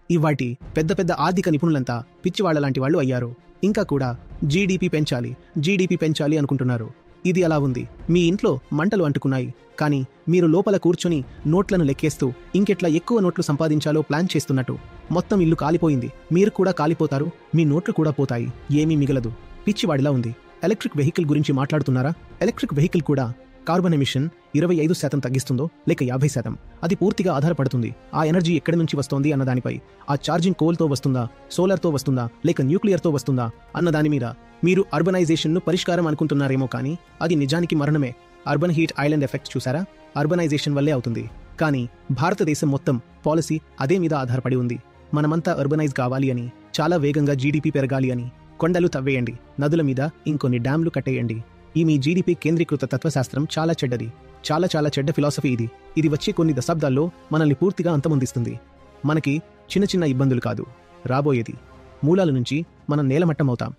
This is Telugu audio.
ఇవాటి పెద్ద పెద్ద ఆర్థిక నిపుణులంతా పిచ్చివాళ్లలాంటి వాళ్ళు అయ్యారు. ఇంకా కూడా జీడీపీ పెంచాలి అనుకుంటున్నారు. ఇది అలా ఉంది. మీ ఇంట్లో మంటలు అంటుకున్నాయి, కానీ మీరు లోపల కూర్చొని నోట్లను లెక్కేస్తూ ఇంకెట్లా ఎక్కువ నోట్లు సంపాదించాలో ప్లాన్ చేస్తున్నట్టు మొత్తం ఇల్లు కాలిపోయింది. మీరు కూడా కాలిపోతారు, మీ నోట్లు కూడా పోతాయి, ఏమీ మిగలదు. పిచ్చివాడిలా ఉంది. ఎలక్ట్రిక్ వెహికల్ గురించి మాట్లాడుతున్నారా? ఎలక్ట్రిక్ వెహికల్ కూడా కార్బన్ ఎమిషన్ 25% తగ్గిస్తుందో లేక 50%, అది పూర్తిగా ఆధారపడుతుంది ఆ ఎనర్జీ ఎక్కడి నుంచి వస్తోంది అన్నదానిపై. ఆ ఛార్జింగ్ కోల్తో వస్తుందా, సోలార్తో వస్తుందా, లేక న్యూక్లియర్తో వస్తుందా అన్నదాని మీద. మీరు అర్బనైజేషన్ను పరిష్కారం అనుకుంటున్నారేమో, కానీ అది నిజానికి మరణమే. అర్బన్ హీట్ ఐలాండ్ ఎఫెక్ట్ చూసారా? అర్బనైజేషన్ వల్లే అవుతుంది. కానీ భారతదేశం మొత్తం పాలసీ అదే మీద ఆధారపడి ఉంది. మనమంతా అర్బనైజ్ కావాలి అని, చాలా వేగంగా జీడీపీ పెరగాలి అని. కొండలు తవ్వేయండి, నదుల మీద ఇంకొన్ని డ్యాంలు కట్టేయండి. ఈ మీ జీడీపీ కేంద్రీకృత తత్వశాస్త్రం చాలా చెడ్డది. చాలా చాలా చెడ్డ ఫిలాసఫీ ఇది. ఇది వచ్చే కొన్ని దశాబ్దాల్లో మనల్ని పూర్తిగా అంతమొందిస్తుంది. మనకి చిన్న చిన్న ఇబ్బందులు కాదు రాబోయేది. మూలాల నుంచి మనం నేలమట్టమవుతాం.